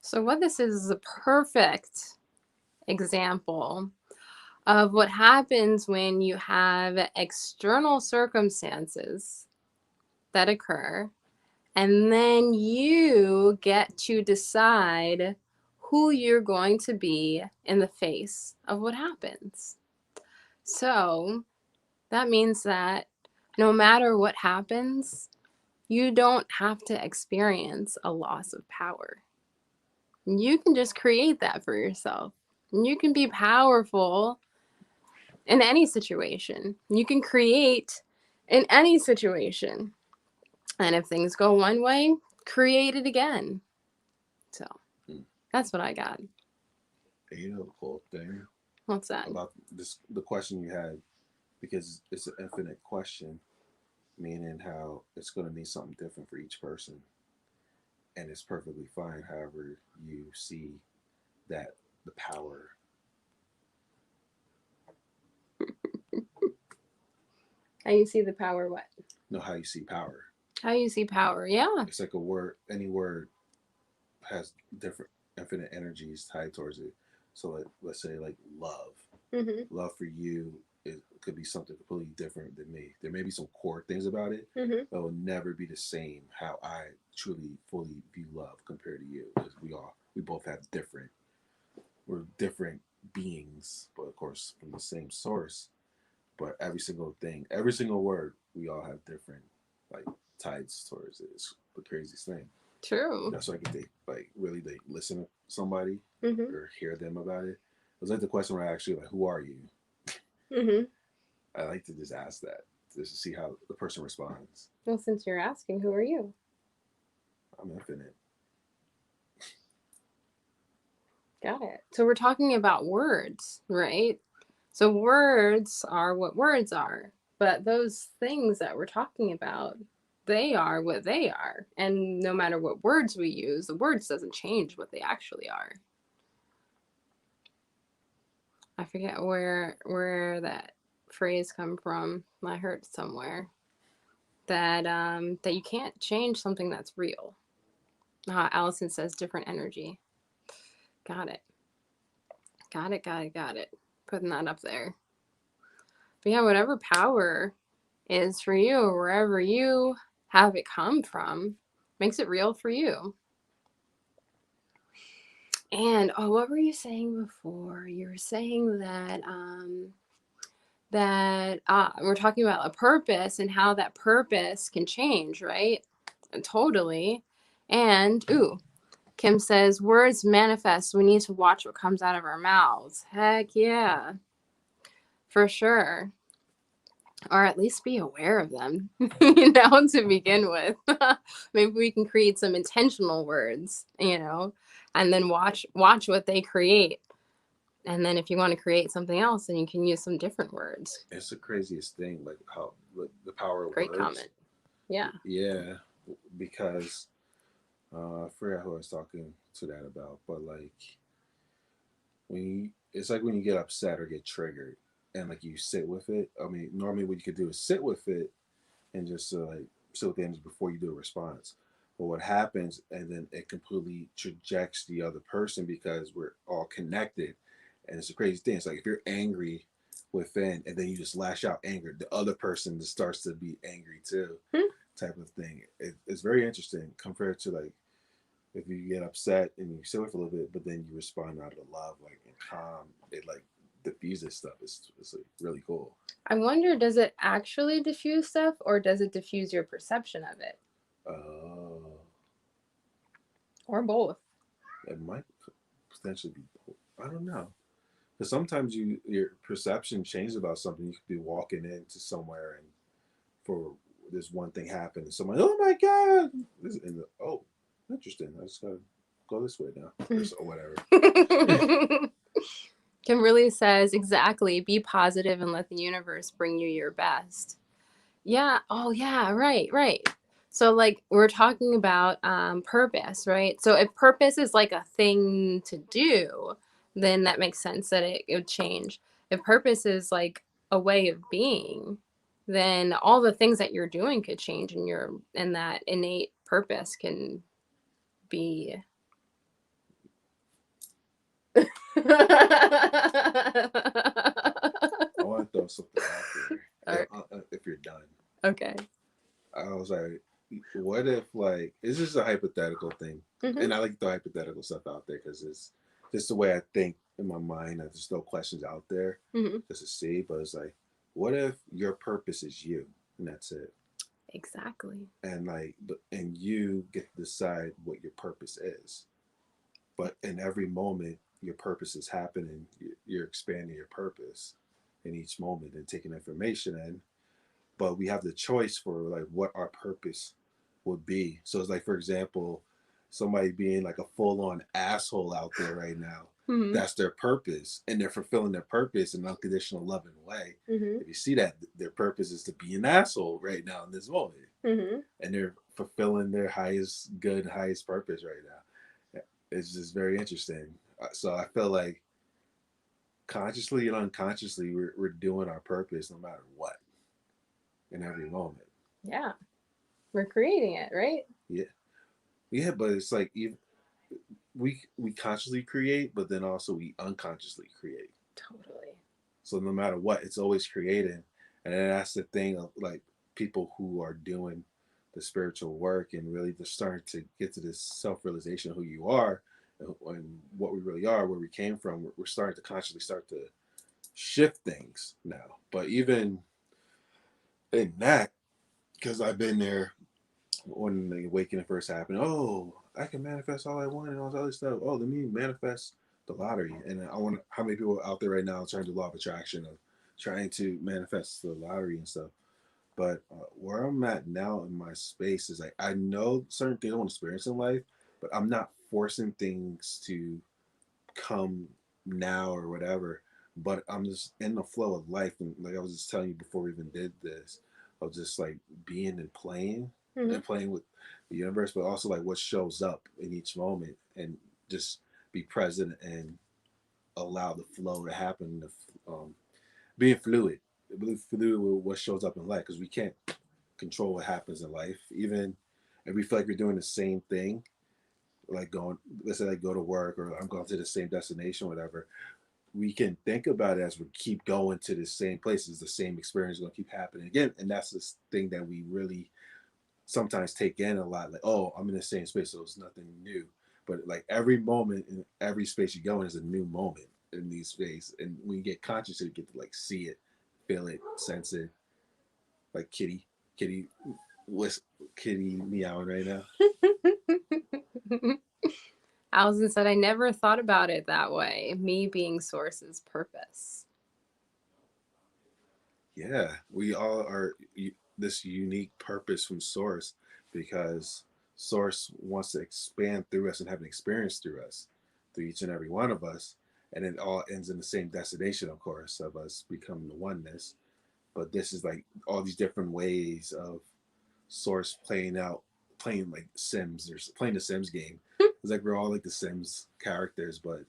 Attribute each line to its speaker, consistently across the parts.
Speaker 1: So what this is a perfect example of what happens when you have external circumstances that occur, and then you get to decide who you're going to be in the face of what happens. So that means that no matter what happens, you don't have to experience a loss of power. You can just create that for yourself. You can be powerful in any situation. You can create in any situation. And if things go one way, create it again. So
Speaker 2: Mm.
Speaker 1: that's what I got.
Speaker 2: And you know the cool thing
Speaker 1: What's that?
Speaker 2: about this, the question you had, because it's an infinite question, meaning how it's going to mean something different for each person, and it's perfectly fine. However, you see that the power,
Speaker 1: How you see the power, what?
Speaker 2: know how you see power.
Speaker 1: How you see power, yeah.
Speaker 2: It's like a word. Any word has different infinite energies tied towards it. So, like, let's say like love.
Speaker 1: Mm-hmm.
Speaker 2: Love for you, it could be something completely different than me. There may be some core things about it
Speaker 1: Mm-hmm.
Speaker 2: that will never be the same how I truly fully view love compared to you, because we both have different, we're different beings, but of course from the same source. But every single thing, every single word, we all have different like tides towards it. It's the craziest thing.
Speaker 1: True.
Speaker 2: That's why I get they like really they listen to somebody
Speaker 1: Mm-hmm.
Speaker 2: or hear them about it. It's like the question where I actually like, who are you?
Speaker 1: Mm-hmm.
Speaker 2: I like to just ask that just to see how the person responds.
Speaker 1: Well, since you're asking, who are you?
Speaker 2: I'm infinite.
Speaker 1: Got it. So we're talking about words, right? So words are what words are, but those things that we're talking about, they are what they are. And no matter what words we use, the words doesn't change what they actually are. I forget where that phrase come from. I heard it somewhere that that you can't change something that's real. Allison says different energy. Got it. Got it. Got it. Got it. Putting that up there. But yeah, whatever power is for you, or wherever you have it come from, makes it real for you. And oh, what were you saying before? You were saying that we're talking about a purpose and how that purpose can change, right? Totally. And ooh, Kim says words manifest. We need to watch what comes out of our mouths. Heck yeah, for sure. Or at least be aware of them, to begin with. Maybe we can create some intentional words, and then watch what they create. And then if you want to create something else, then you can use some different words.
Speaker 2: It's the craziest thing, like how like, the power of
Speaker 1: Great
Speaker 2: words.
Speaker 1: comment. Yeah.
Speaker 2: Yeah, because I forgot who I was talking to that about, but like it's like when you get upset or get triggered, and like you sit with it. I mean, normally what you could do is sit with it and just like sit with the energy before you do a response. But what happens, and then it completely trajects the other person because we're all connected, and it's a crazy thing. It's like if you're angry within, and then you just lash out anger, the other person just starts to be angry too,
Speaker 1: Hmm?
Speaker 2: type of thing. It's very interesting compared to like if you get upset and you sit with it a little bit, but then you respond out of love, like and calm. It like diffuses stuff. It's like really cool.
Speaker 1: I wonder, does it actually diffuse stuff or does it diffuse your perception of it?
Speaker 2: Oh,
Speaker 1: Or both?
Speaker 2: it might potentially be. I don't know. Because sometimes your perception changes about something. You could be walking into somewhere and for this one thing happened, and someone, oh my god, this and oh, interesting. I just gotta go this way now, or so, whatever.
Speaker 1: Kim really says, exactly, be positive and let the universe bring you your best. Yeah. Oh, yeah. Right. Right. So, like, we're talking about purpose, right? So, if purpose is like a thing to do, then that makes sense that it would change. If purpose is like a way of being, then all the things that you're doing could change, and that innate purpose can be
Speaker 2: I want to throw something out
Speaker 1: All
Speaker 2: there.
Speaker 1: right.
Speaker 2: If you're done,
Speaker 1: Okay.
Speaker 2: I was like, what if like it's just a hypothetical thing,
Speaker 1: Mm-hmm.
Speaker 2: and I like the hypothetical stuff out there because it's just the way I think in my mind. I just throw questions out there
Speaker 1: Mm-hmm.
Speaker 2: just to see. But it's like, what if your purpose is you, and that's it,
Speaker 1: Exactly.
Speaker 2: and like, and you get to decide what your purpose is. But in every moment, your purpose is happening. You're expanding your purpose in each moment and taking information in. But we have the choice for like what our purpose would be. So it's like, for example, somebody being like a full-on asshole out there right now.
Speaker 1: Mm-hmm.
Speaker 2: That's their purpose, and they're fulfilling their purpose in an unconditional, loving way.
Speaker 1: Mm-hmm.
Speaker 2: If you see that, their purpose is to be an asshole right now in this moment,
Speaker 1: Mm-hmm.
Speaker 2: and they're fulfilling their highest good, highest purpose right now. It's just very interesting. So I feel like consciously and unconsciously, we're doing our purpose no matter what in every moment.
Speaker 1: Yeah. We're creating it, right?
Speaker 2: Yeah, yeah, but it's like even we consciously create, but then also we unconsciously create.
Speaker 1: Totally.
Speaker 2: So no matter what, it's always creating, and then that's the thing of like people who are doing the spiritual work and really just starting to get to this self realization of who you are and what we really are, where we came from. We're starting to consciously start to shift things now. But even in that, because I've been there when the awakening first happened. Oh, I can manifest all I want and all this other stuff. Oh, let me manifest the lottery. And I wonder how many people out there right now trying to do law of attraction of trying to manifest the lottery and stuff. But where I'm at now in my space is like I know certain things I want to experience in life, but I'm not forcing things to come now or whatever. But I'm just in the flow of life, and like I was just telling you before we even did this, of just like being
Speaker 1: Mm-hmm.
Speaker 2: and playing with the universe, but also like what shows up in each moment, and just be present and allow the flow to happen. Being fluid, fluid with what shows up in life, because we can't control what happens in life. Even if we feel like we're doing the same thing, like going, let's say, like go to work or I'm going to the same destination, whatever. We can think about it as we keep going to the same places, the same experience is going to keep happening again, and that's this thing that we really sometimes take in a lot. Like, oh, I'm in the same space, so it's nothing new. But like every moment in every space you go in is a new moment in these spaces, and when you get conscious, you get to like see it, feel it, sense it. Like Kitty, what's Kitty meowing right now?
Speaker 1: Allison said, I never thought about it that way. Me being Source's purpose.
Speaker 2: Yeah, we all are this unique purpose from Source because Source wants to expand through us and have an experience through us, through each and every one of us. And it all ends in the same destination, of course, of us becoming the oneness. But this is like all these different ways of Source playing like Sims or playing the Sims game. It's like we're all like the Sims characters, but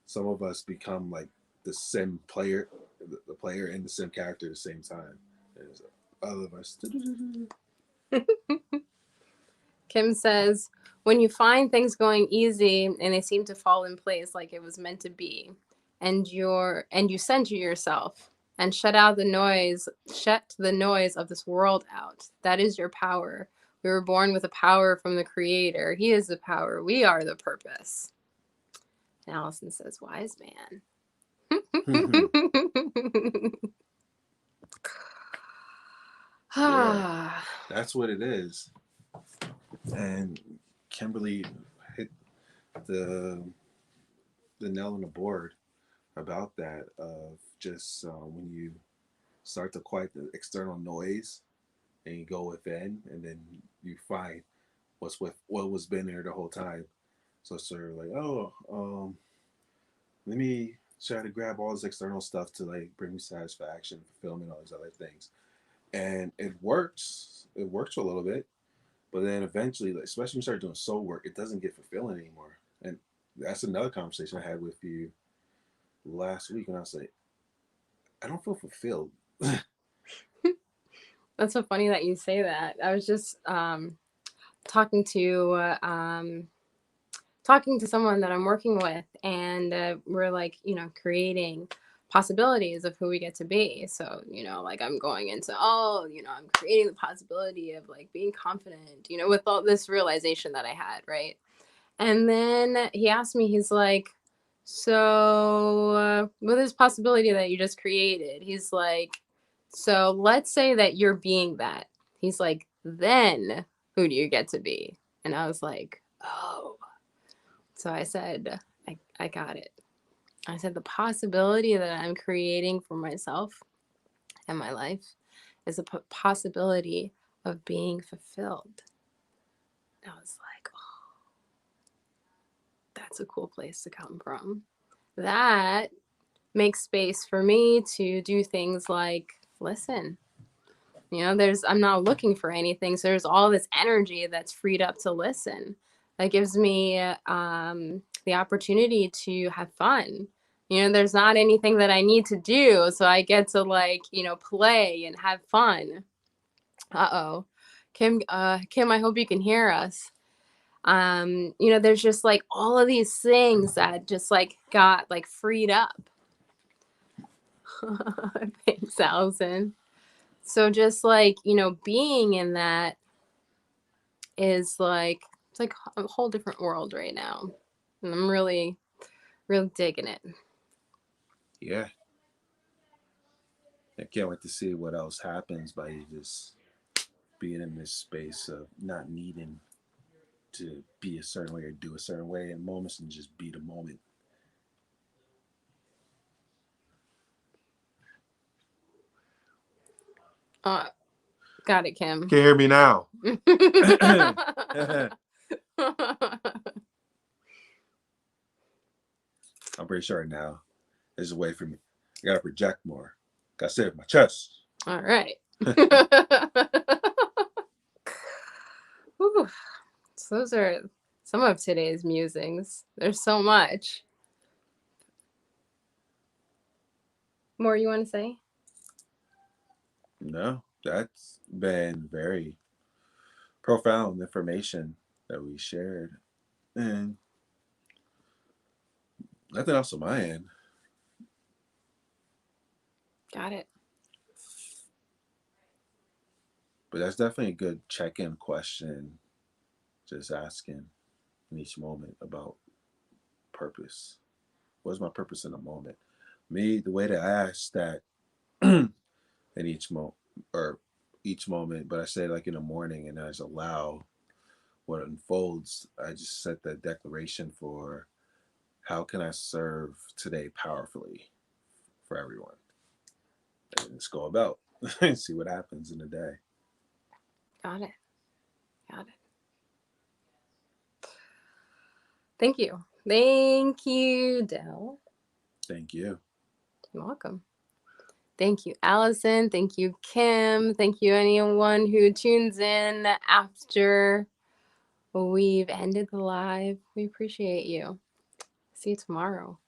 Speaker 2: some of us become like the sim player, the player and the sim character at the same time. There's other of us.
Speaker 1: Kim says, when you find things going easy and they seem to fall in place like it was meant to be, and you center yourself and shut the noise of this world out. That is your power. We were born with a power from the Creator. He is the power. We are the purpose. And Allison says, wise man.
Speaker 2: Yeah, that's what it is. And Kimberly hit the the nail on the board about that of just when you start to quiet the external noise and you go within, and then you find what was been there the whole time. So it's sort of like, oh, let me try to grab all this external stuff to like bring me satisfaction, fulfillment, all these other things, and it works. It works for a little bit, but then eventually, like, especially when you start doing soul work, it doesn't get fulfilling anymore. And that's another conversation I had with you last week, and I was like, I don't feel fulfilled.
Speaker 1: That's so funny that you say that. I was just talking to talking to someone that I'm working with, and we're like, creating possibilities of who we get to be. So, like I'm going into, I'm creating the possibility of like being confident, with all this realization that I had, right? And then he asked me, he's like, so with this possibility that you just created, he's like, so let's say that you're being that. He's like, then who do you get to be? And I was like, oh. So I said, I got it. I said, the possibility that I'm creating for myself and my life is a possibility of being fulfilled. And I was like, oh, that's a cool place to come from. That makes space for me to do things like listen. I'm not looking for anything. So there's all this energy that's freed up to listen. That gives me the opportunity to have fun. There's not anything that I need to do. So I get to play and have fun. Uh-oh. Kim, I hope you can hear us. There's just like all of these things that just like got like freed up. Thanks, Allison. So just like, being in that is like, it's like a whole different world right now. And I'm really, really digging it.
Speaker 2: Yeah. I can't wait to see what else happens by you just being in this space of not needing to be a certain way or do a certain way in moments and just be the moment.
Speaker 1: Got it, Kim.
Speaker 2: Can you hear me now? I'm pretty sure now. There's a way for me. I gotta project more. Gotta sit with my chest.
Speaker 1: All right. So those are some of today's musings. There's so much. More you want to say?
Speaker 2: No, that's been very profound information that we shared. And nothing else on my end.
Speaker 1: Got it.
Speaker 2: But that's definitely a good check-in question. Just asking in each moment about purpose. What's my purpose in the moment? Me, the way that I ask that in each moment, but I say like in the morning and I just allow what unfolds. I just set that declaration for how can I serve today powerfully for everyone, and just go about and see what happens in the day.
Speaker 1: Got it. Thank you. Thank you, Del.
Speaker 2: Thank you.
Speaker 1: You're welcome. Thank you, Allison. Thank you, Kim. Thank you, anyone who tunes in after we've ended the live. We appreciate you. See you tomorrow.